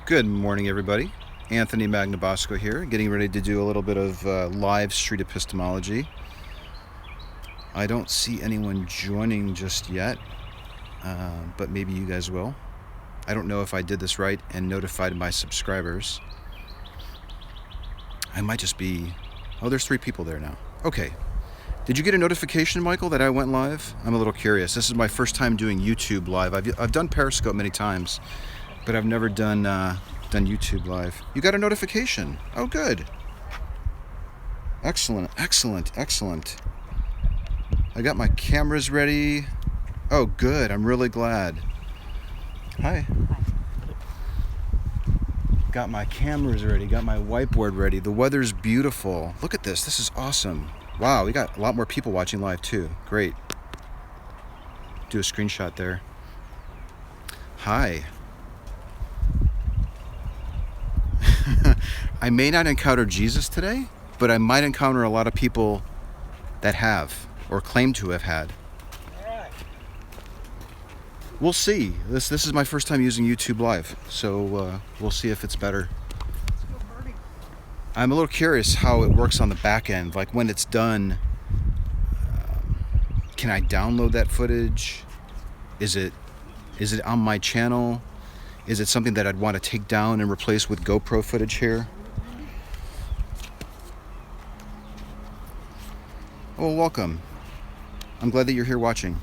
Good morning, everybody. Anthony Magnabosco here, getting ready to do a little bit of live street epistemology. I don't see anyone joining just yet, but maybe you guys will. I don't know if I did this right and notified my subscribers. I might just be... Oh, there's 3 people there now. Okay. Did you get a notification, Michael, that I went live? I'm a little curious. This is my first time doing YouTube live. I've done Periscope many times, but I've never done YouTube live. You got a notification. Oh, good. Excellent. I got my cameras ready. Oh, good. I'm really glad. Hi. Got my cameras ready. Got my whiteboard ready. The weather's beautiful. Look at this. This is awesome. Wow, we got a lot more people watching live too. Great. Do a screenshot there. Hi. I may not encounter Jesus today, but I might encounter a lot of people that have or claim to have had. We'll see. This is my first time using YouTube Live, so we'll see if it's better. I'm a little curious how it works on the back end. Like when it's done, can I download that footage? Is it on my channel? Is it something that I'd want to take down and replace with GoPro footage here? Oh, welcome. I'm glad that you're here watching.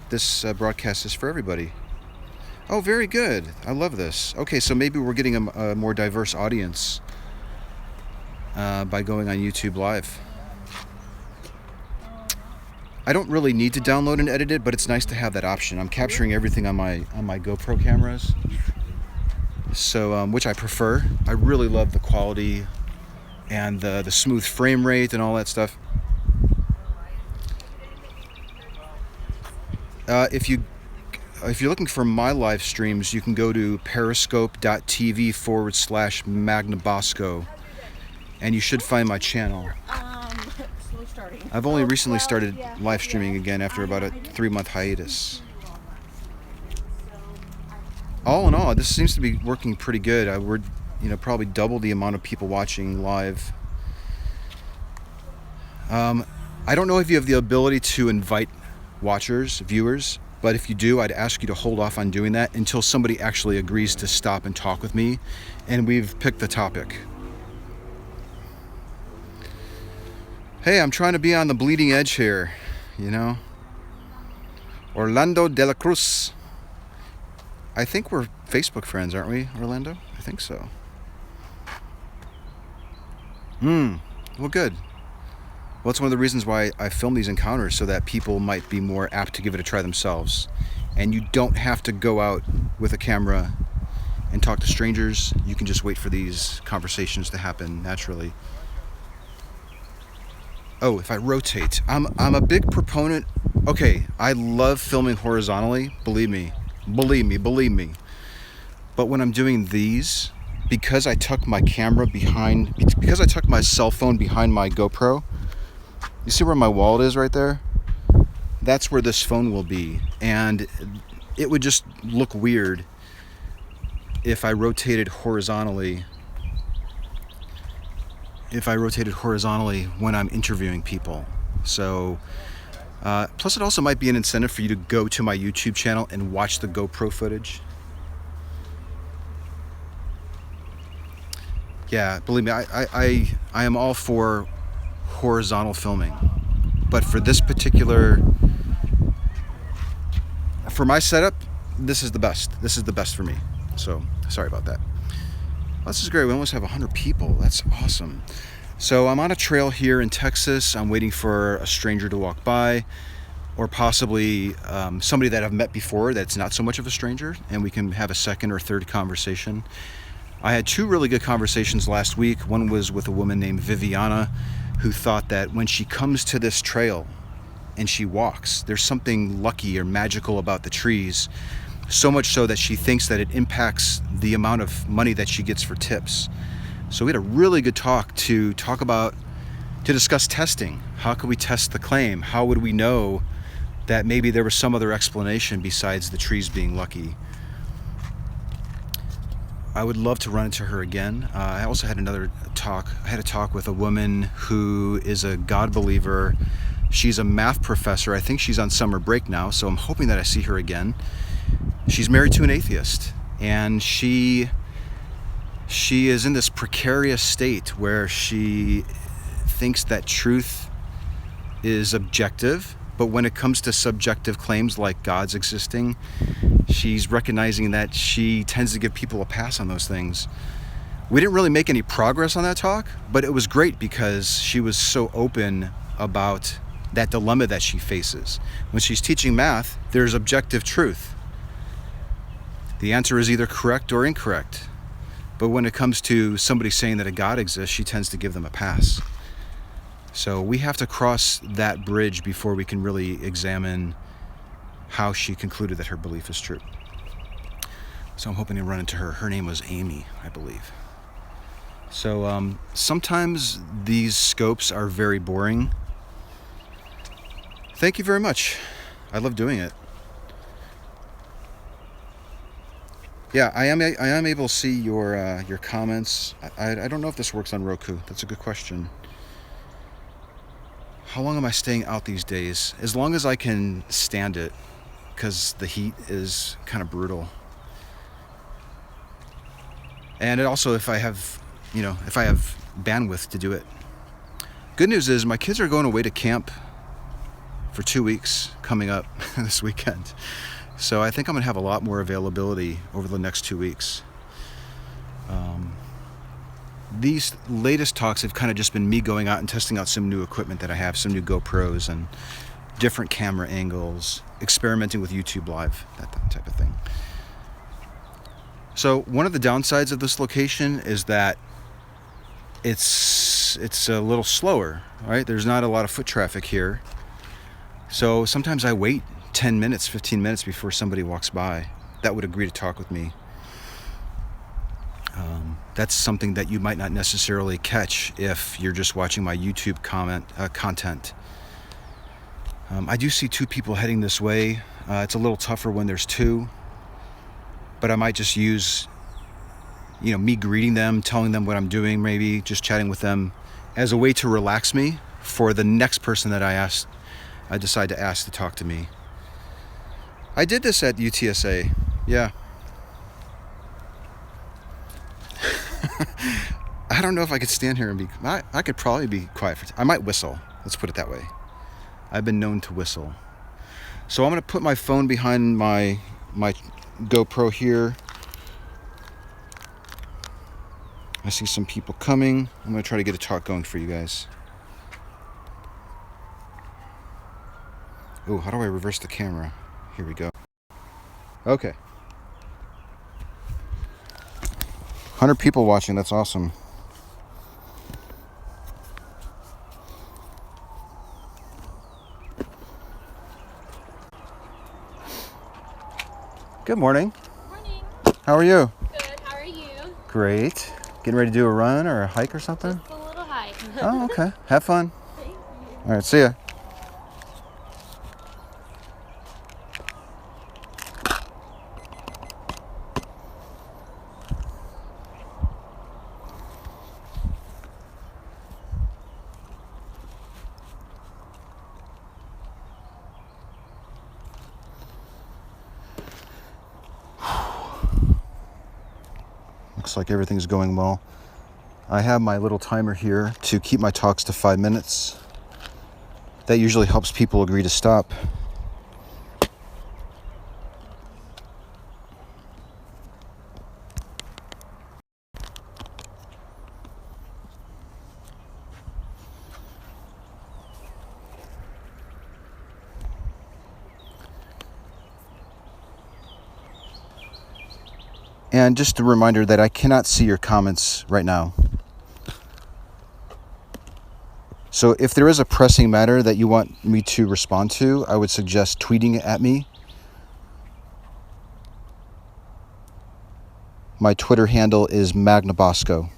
This broadcast is for everybody. Oh, very good. I love this. Okay, so maybe we're getting a more diverse audience by going on YouTube Live. I don't really need to download and edit it, but it's nice to have that option. I'm capturing everything on my GoPro cameras, so which I prefer. I really love the quality and the smooth frame rate and all that stuff. If you're looking for my live streams, you can go to periscope.tv/Magnabosco, and you should find my channel. I've only recently started live streaming again after about a 3-month hiatus. All in all, this seems to be working pretty good. We're probably double the amount of people watching live. I don't know if you have the ability to invite viewers, but if you do, I'd ask you to hold off on doing that until somebody actually agrees to stop and talk with me and we've picked the topic. Hey, I'm trying to be on the bleeding edge here, Orlando de la Cruz. I think we're Facebook friends, aren't we, Orlando? I think so. Well, good. Well, it's one of the reasons why I film these encounters, so that people might be more apt to give it a try themselves. And you don't have to go out with a camera and talk to strangers. You can just wait for these conversations to happen naturally. Oh, if I rotate, I'm a big proponent. Okay, I love filming horizontally, believe me. But when I'm doing these, because I tuck my cell phone behind my GoPro, you see where my wallet is right there? That's where this phone will be. And it would just look weird if I rotated horizontally when I'm interviewing people. So, plus it also might be an incentive for you to go to my YouTube channel and watch the GoPro footage. Yeah, believe me, I am all for horizontal filming. But for my setup, this is the best. This is the best for me. So, sorry about that. This is great. We almost have 100 people. That's awesome. So I'm on a trail here in Texas. I'm waiting for a stranger to walk by, or possibly somebody that I've met before that's not so much of a stranger, and we can have a second or third conversation. I had 2 really good conversations last week. One was with a woman named Viviana, who thought that when she comes to this trail and she walks, there's something lucky or magical about the trees. So much so that she thinks that it impacts the amount of money that she gets for tips. So we had a really good talk to discuss testing. How could we test the claim? How would we know that maybe there was some other explanation besides the trees being lucky? I would love to run into her again. I also had another talk. I had a talk with a woman who is a God believer. She's a math professor. I think she's on summer break now, so I'm hoping that I see her again. She's married to an atheist, and she is in this precarious state where she thinks that truth is objective, but when it comes to subjective claims like God's existing, she's recognizing that she tends to give people a pass on those things. We didn't really make any progress on that talk, but it was great because she was so open about that dilemma that she faces. When she's teaching math, there's objective truth. The answer is either correct or incorrect. But when it comes to somebody saying that a God exists, she tends to give them a pass. So we have to cross that bridge before we can really examine how she concluded that her belief is true. So I'm hoping to run into her. Her name was Amy, I believe. So sometimes these scopes are very boring. Thank you very much. I love doing it. Yeah, I am able to see your comments. I don't know if this works on Roku. That's a good question. How long am I staying out these days? As long as I can stand it, because the heat is kind of brutal. And it also, if I have bandwidth to do it. Good news is my kids are going away to camp for 2 weeks coming up this weekend. So I think I'm going to have a lot more availability over the next 2 weeks. These latest talks have kind of just been me going out and testing out some new equipment that I have, some new GoPros and different camera angles, experimenting with YouTube Live, that type of thing. So one of the downsides of this location is that it's a little slower, right? There's not a lot of foot traffic here. So sometimes I wait 10 minutes, 15 minutes before somebody walks by that would agree to talk with me. That's something that you might not necessarily catch if you're just watching my YouTube content. I do see 2 people heading this way. It's a little tougher when there's 2, but I might just use, me greeting them, telling them what I'm doing, maybe just chatting with them as a way to relax me for the next person that I decide to ask to talk to me. I did this at UTSA, yeah. I don't know if I could stand here and be. I could probably be quiet I might whistle. Let's put it that way. I've been known to whistle. So I'm going to put my phone behind my GoPro here. I see some people coming. I'm going to try to get a talk going for you guys. Oh, how do I reverse the camera? Here we go. Okay. 100 people watching. That's awesome. Good morning. Morning. How are you? Good. How are you? Great. Getting ready to do a run or a hike or something? Just a little hike. Oh, okay. Have fun. Thank you. All right, see ya. Looks like everything's going well. I have my little timer here to keep my talks to 5 minutes. That usually helps people agree to stop. And just a reminder that I cannot see your comments right now. So if there is a pressing matter that you want me to respond to, I would suggest tweeting it at me. My Twitter handle is Magnabosco.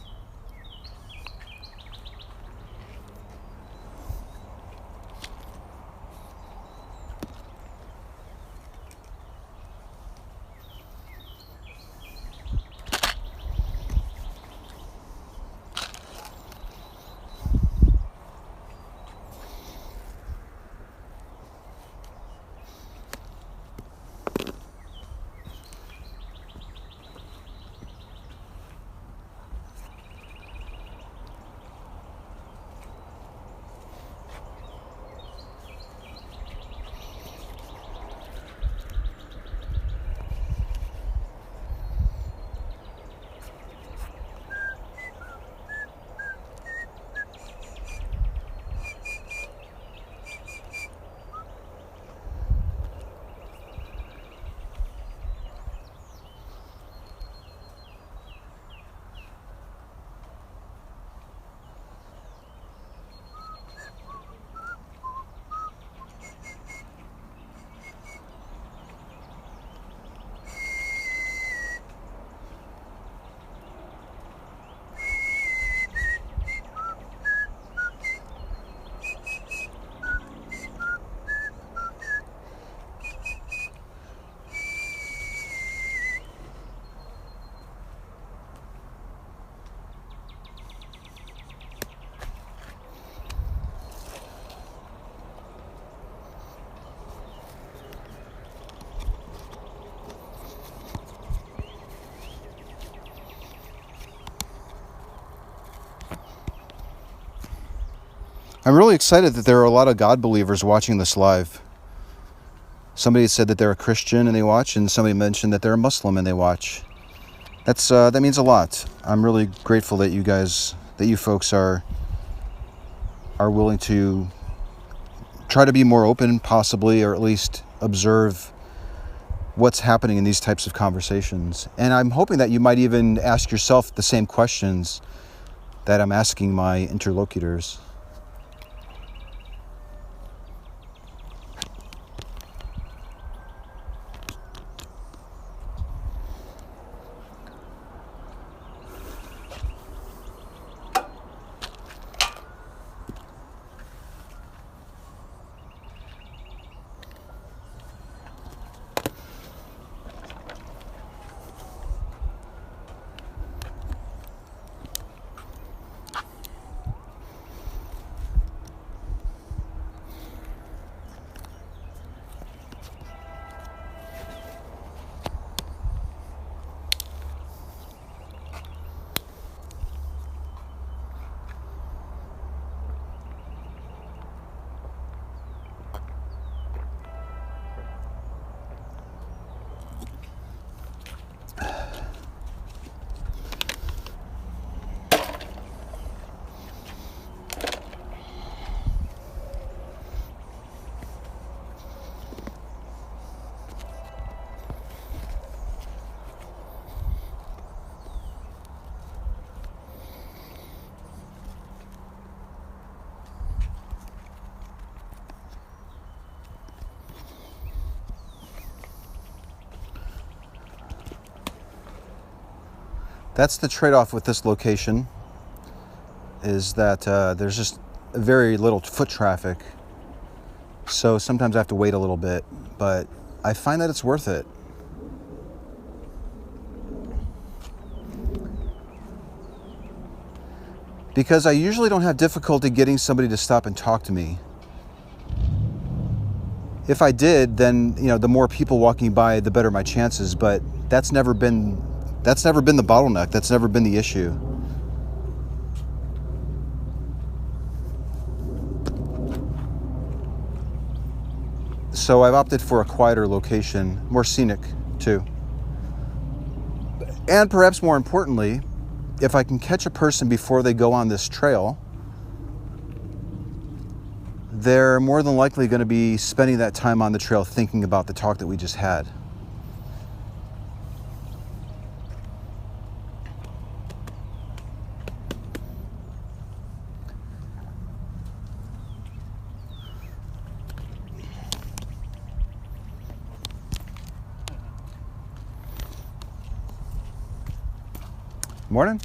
I'm really excited that there are a lot of God believers watching this live. Somebody said that they're a Christian and they watch, and somebody mentioned that they're a Muslim and they watch. That means a lot. I'm really grateful that you folks are willing to try to be more open, possibly, or at least observe what's happening in these types of conversations. And I'm hoping that you might even ask yourself the same questions that I'm asking my interlocutors. That's the trade-off with this location, is that there's just very little foot traffic. So sometimes I have to wait a little bit, but I find that it's worth it. Because I usually don't have difficulty getting somebody to stop and talk to me. If I did, then the more people walking by, the better my chances, but that's never been the bottleneck. That's never been the issue. So I've opted for a quieter location, more scenic too. And perhaps more importantly, if I can catch a person before they go on this trail, they're more than likely going to be spending that time on the trail thinking about the talk that we just had. Morning.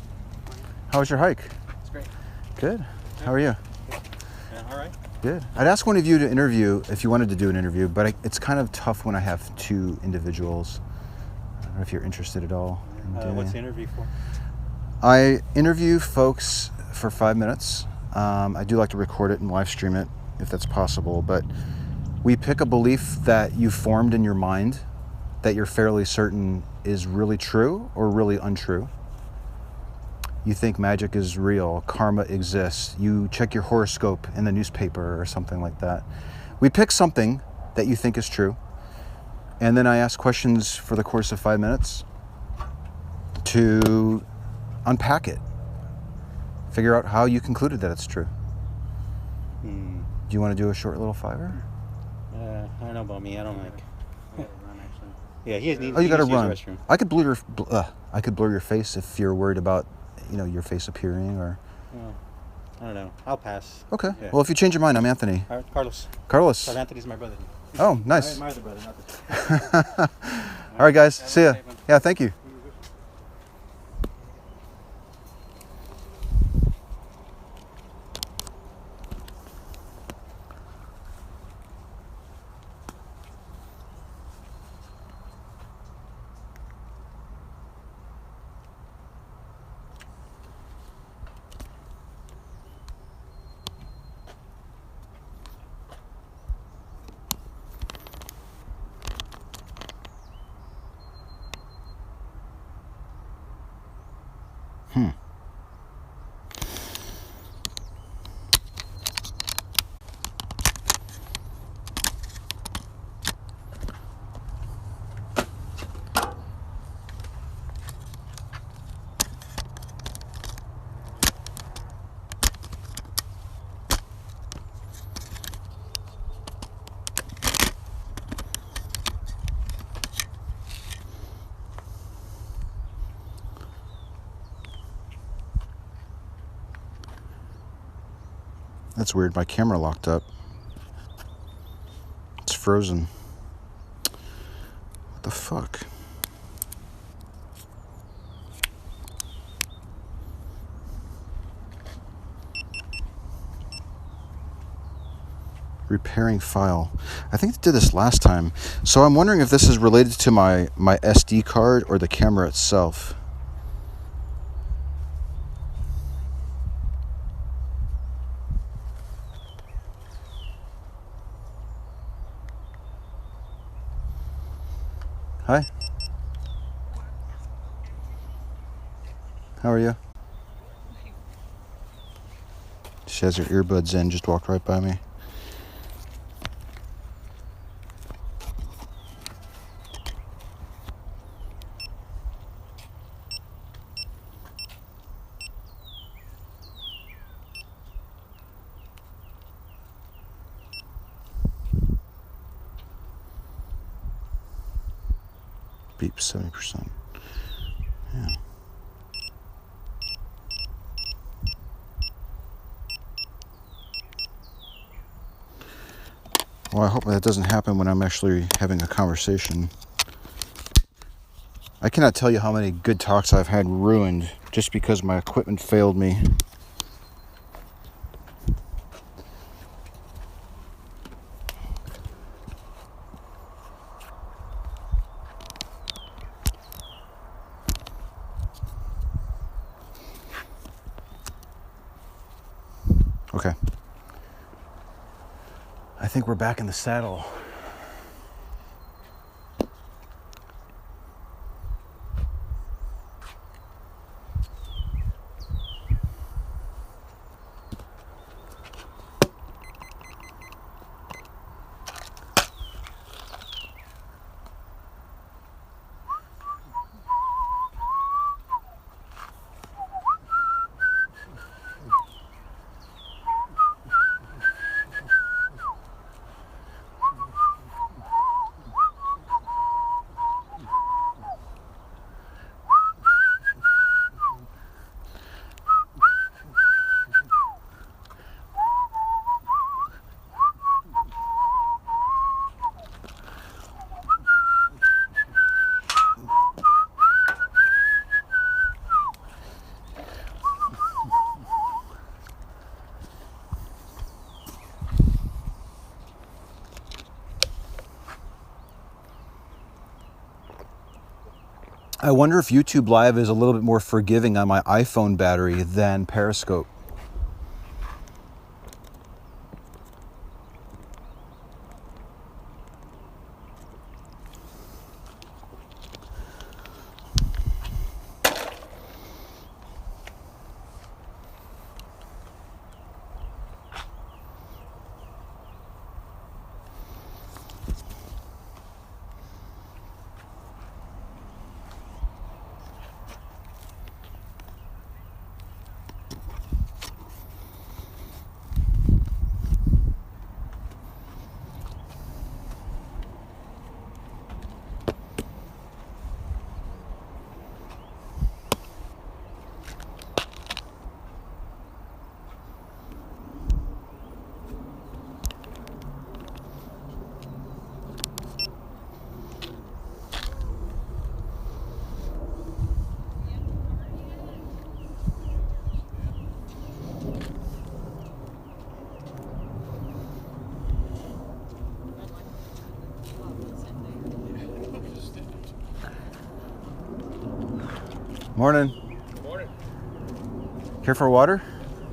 How was your hike? It's great. Good. How are you? Yeah, all right. Good. I'd ask one of you to interview if you wanted to do an interview, but it's kind of tough when I have two individuals. I don't know if you're interested at all. What's the interview for? I interview folks for 5 minutes. I do like to record it and live stream it if that's possible, but we pick a belief that you formed in your mind that you're fairly certain is really true or really untrue. You think magic is real, karma exists, you check your horoscope in the newspaper or something like that. We pick something that you think is true, and then I ask questions for the course of 5 minutes to unpack it, figure out how you concluded that it's true. Do you want to do a short little fiver? I don't know about me. I don't like. Yeah, he needs. Oh, you got to use run. the restroom. I could blur your face if you're worried about, your face appearing or. Well, I don't know. I'll pass. Okay. Yeah. Well, if you change your mind, I'm Anthony. All right, Carlos. Carlos. Anthony's my brother. Oh, nice. My other brother, not this. All right, guys. See ya. Yeah, thank you. That's weird. My camera locked up. It's frozen. What the fuck? Repairing file. I think they did this last time. So I'm wondering if this is related to my SD card or the camera itself. Hi. How are you? She has her earbuds in, just walked right by me. Beep 70%. Yeah. Well, I hope that doesn't happen when I'm actually having a conversation. I cannot tell you how many good talks I've had ruined just because my equipment failed me. Okay. I think we're back in the saddle. I wonder if YouTube Live is a little bit more forgiving on my iPhone battery than Periscope. Morning. Morning. Care for water?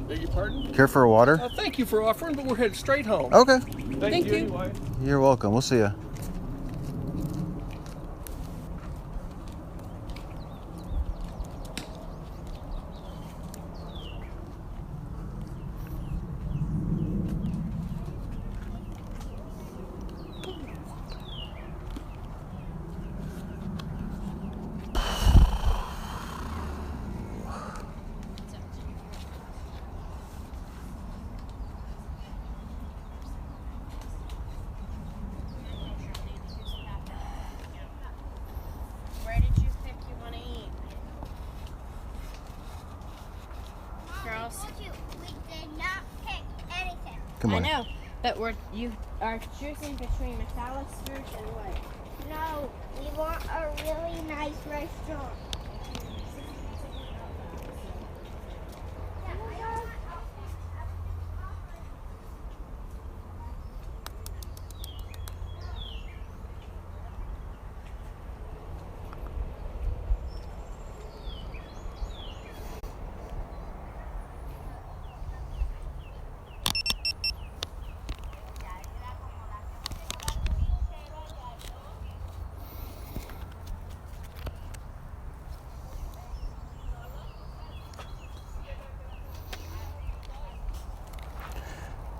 Beg your pardon? Care for water? Thank you for offering, but we're headed straight home. Okay. Thank you. Anyway. You're welcome. We'll see ya. Good I morning. know, but you are choosing between McAllister's and what? No, we want a really nice restaurant.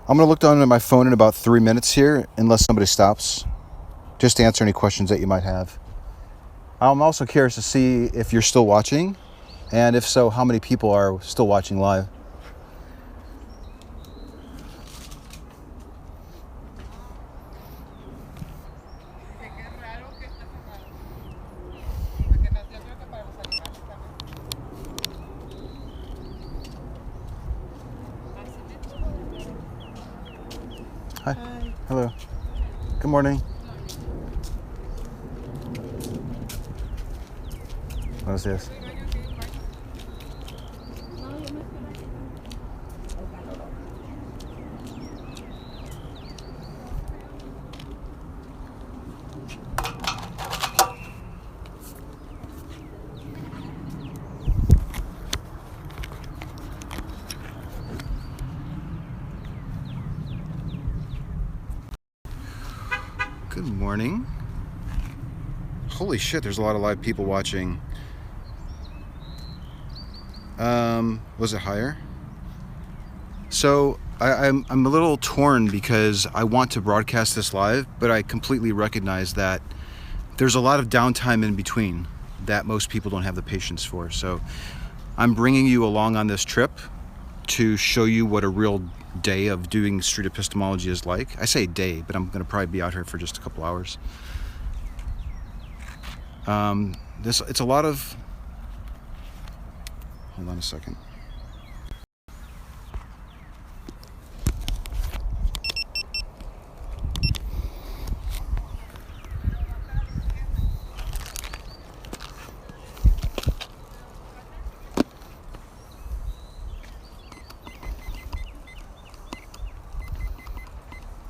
I'm going to look down at my phone in about 3 minutes here, unless somebody stops, just to answer any questions that you might have. I'm also curious to see if you're still watching, and if so, how many people are still watching live. Hi. Hello. Good morning. Buenos días. Good morning. Holy shit, there's a lot of live people watching. Was it higher? So I'm a little torn because I want to broadcast this live, but I completely recognize that there's a lot of downtime in between that most people don't have the patience for. So I'm bringing you along on this trip to show you what a real day of doing street epistemology is like. I say day, but I'm going to probably be out here for just a couple hours. It's a lot of... Hold on a second.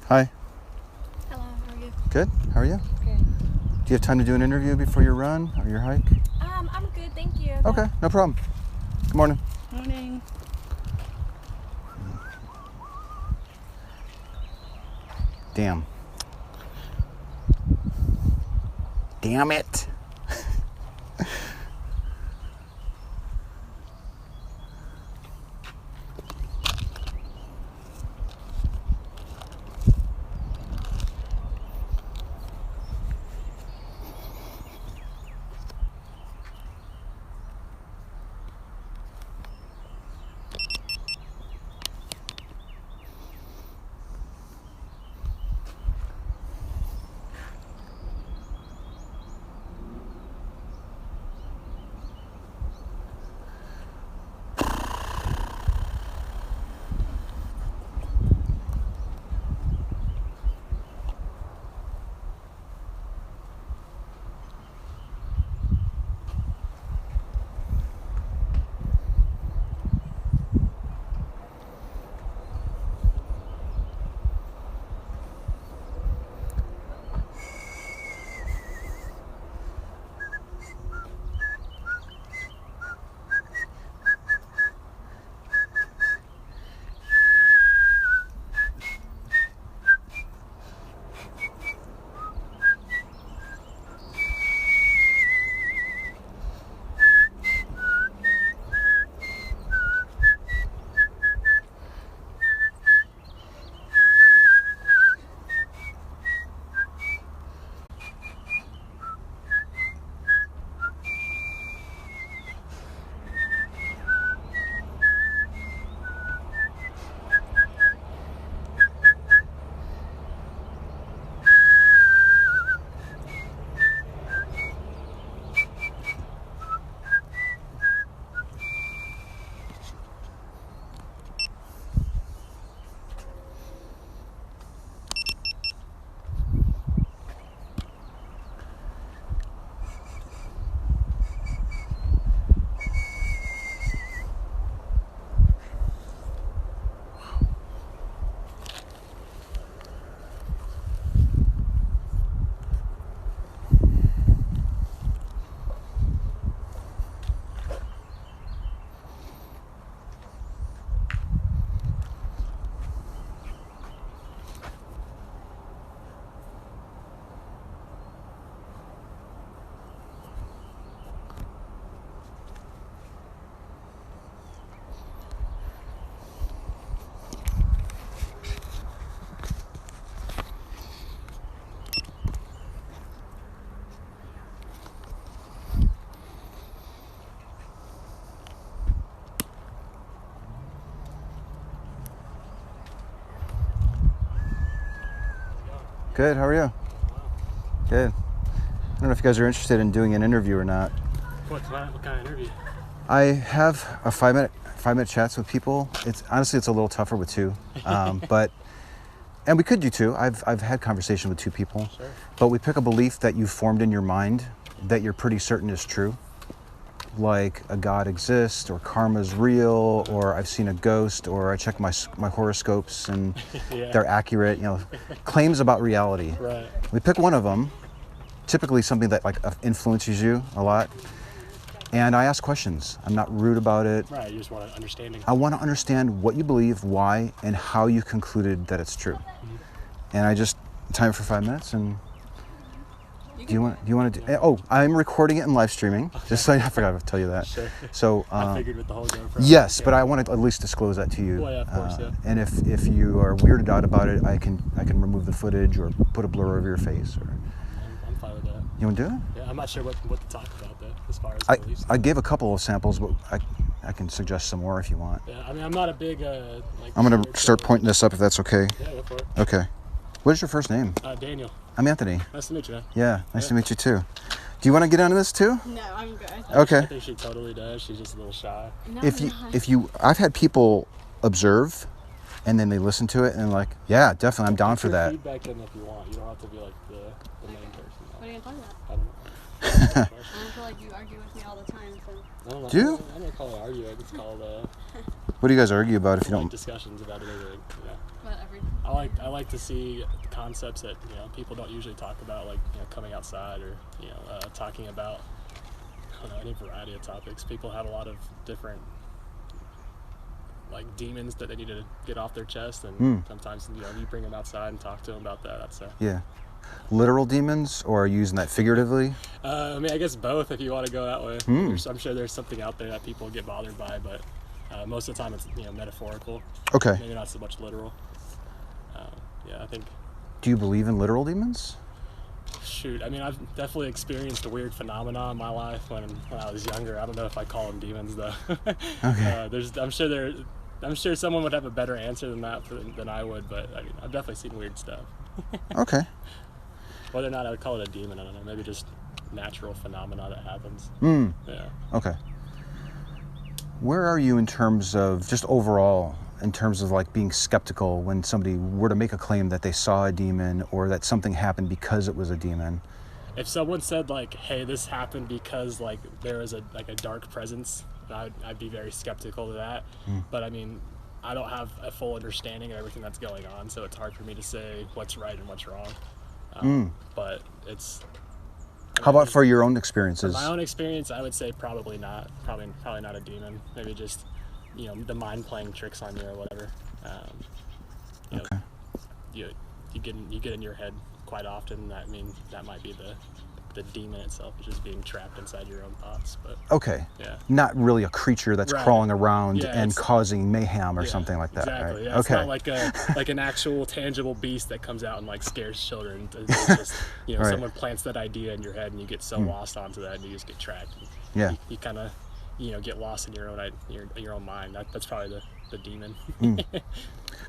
Hi. Hello, how are you? Good. How are you? Good. Do you have time to do an interview before your run or your hike? I'm good, thank you. Okay, no problem. Good morning. Morning. Damn. Damn it. Good. How are you? Good. I don't know if you guys are interested in doing an interview or not. What kind of interview? I have a 5-minute chats with people. It's honestly it's a little tougher with two, but and we could do two. I've had conversation with two people, Sure. But we pick a belief that you formed in your mind that you're pretty certain is true, like a God exists, or karma's real, or I've seen a ghost, or I check my horoscopes and Yeah. they're accurate. Claims about reality. Right. We pick one of them, typically something that like influences you a lot. And I ask questions. I'm not rude about it. Right. You just want an understanding. I want to understand what you believe, why, and how you concluded that it's true. Mm-hmm. And I just time for 5 minutes. And do you want to do? Oh, I'm recording it and live streaming. Just so I forgot to tell you that. Sure. So I figured with the whole GoPro. yes, but I want to at least disclose that to you. Well, yeah, of course, yeah. And if you are weirded out about it, I can remove the footage or put a blur over your face. Or I'm fine with that. you want to do it? Yeah, I'm not sure what to talk about though, as far as I beliefs. gave a couple of samples, but I can suggest some more if you want. Yeah, I mean, I'm not a big I'm gonna start pointing this up if that's okay. Yeah, go for it. Okay. What is your first name? Daniel. I'm Anthony. Nice to meet you, man. Yeah, nice to meet you too. Do you want to get onto this too? No, I'm good. Okay. I think she totally does. She's just a little shy. No, If you, I've had people observe, and then they listen to it and like, yeah, definitely, I'm down for Put that. feedback in if you want. You don't have to be like the main person. What are you talking about? I don't know. I don't feel like you argue with me all the time, so. I don't know. Do? I don't call it arguing. It's called What do you guys argue about if you like don't? discussions about anything. Yeah. But everything. I like to see concepts that people don't usually talk about, like coming outside or talking about I don't know, any variety of topics. People have a lot of different like demons that they need to get off their chest, and sometimes you bring them outside and talk to them about that. That's Yeah. Literal demons, or are you using that figuratively? I mean, I guess both if you want to go that way. I'm sure there's something out there that people get bothered by, but most of the time it's metaphorical. Okay. Maybe not so much literal. Yeah, I think. Do you believe in literal demons? Shoot, I mean, I've definitely experienced a weird phenomenon in my life when I was younger. I don't know if I call them demons though. Okay. I'm sure someone would have a better answer than that than I would, but I mean, I've definitely seen weird stuff. Okay. Whether or not I would call it a demon, I don't know. Maybe just natural phenomena that happens. Yeah. Okay. Where are you in terms of just overall, in terms of like being skeptical when somebody were to make a claim that they saw a demon or that something happened because it was a demon? If someone said like, "Hey, this happened because like there was a dark presence," I'd be very skeptical of that. But I mean, I don't have a full understanding of everything that's going on, so it's hard for me to say what's right and what's wrong. But it's. How about for your own experiences? My own experience, I would say probably not. Probably not a demon. Maybe just, the mind playing tricks on you or whatever. Okay. You get in your head quite often. That means that might be the demon itself, which is being trapped inside your own thoughts. But Okay. yeah. Not really a creature that's Right. crawling around Yeah, and it's- causing mayhem or Yeah, something like that, exactly, right? yeah. It's Okay. not like an actual tangible beast that comes out and like scares children. It's just Right. someone plants that idea in your head and you get so lost onto that and you just get tracked. Yeah. You kind of get lost in your own mind. That's probably the demon.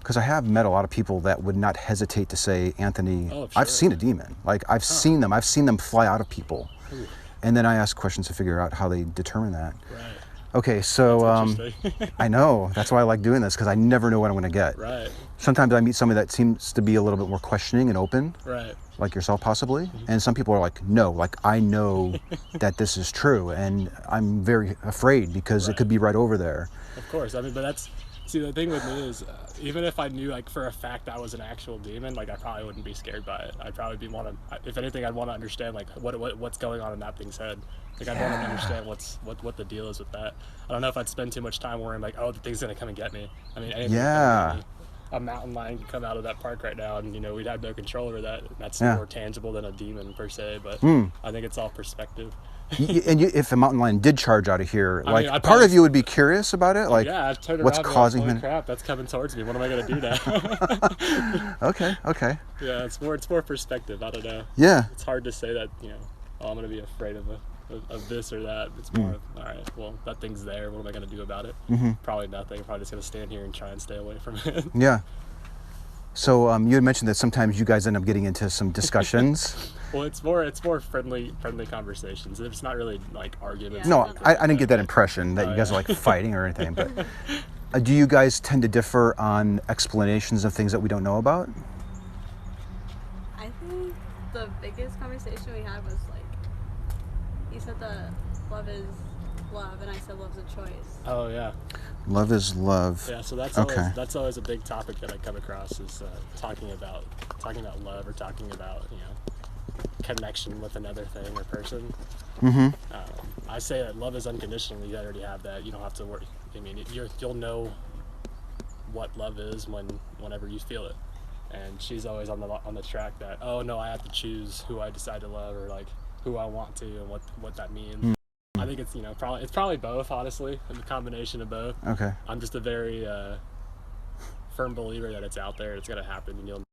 Because I have met a lot of people that would not hesitate to say, Anthony, Oh, I've sure. seen a demon. Like I've seen them. I've seen them fly out of people. Ooh. And then I ask questions to figure out how they determine that. Right. Okay, so Interesting. I know that's why I like doing this, because I never know what I'm going to get. Right. Sometimes I meet somebody that seems to be a little bit more questioning and open, Right. like yourself possibly, and some people are like, no, like I know that this is true, and I'm very afraid because it could be right over there. Of course. I mean, but the thing with me is, even if I knew like for a fact that was an actual demon, like I probably wouldn't be scared by it. I'd probably if anything, I'd want to understand like what's going on in that thing's head. Like I'd want to understand what the deal is with that. I don't know if I'd spend too much time worrying like, oh, the thing's gonna come and get me. I mean, anything Yeah. can get me. A mountain lion could come out of that park right now, and we'd have no control over that. That's Yeah. more tangible than a demon per se, but I think it's all perspective. If a mountain lion did charge out of here, I like mean, I'd part of probably- you would be curious about it, like Yeah, I'd turn what's around and be causing like, him? holy crap, that's coming towards me. What am I gonna do now? Okay. Yeah, it's more perspective. I don't know. Yeah. It's hard to say that I'm gonna be afraid of this or that. It's more of, all right, well, that thing's there. What am I gonna do about it? Probably nothing. I'm probably just gonna stand here and try and stay away from it. Yeah. So you had mentioned that sometimes you guys end up getting into some discussions. Well, it's more friendly conversations. It's not really like arguments. Yeah. No, I didn't get that impression that you guys are like fighting or anything. But do you guys tend to differ on explanations of things that we don't know about? I think the biggest conversation we had was like, you said that love is love, and I said love's a choice. Oh yeah. Love is love. Yeah, so that's Okay. always a big topic that I come across is talking about love or talking about connection with another thing or person. Mm-hmm. I say that love is unconditional. You already have that. You don't have to worry. I mean, you'll know what love is whenever you feel it. And she's always on the track that, oh no, I have to choose who I decide to love or like who I want to and what that means. I think it's probably both, honestly, a combination of both. Okay. I'm just a very firm believer that it's out there, it's gonna happen, and you'll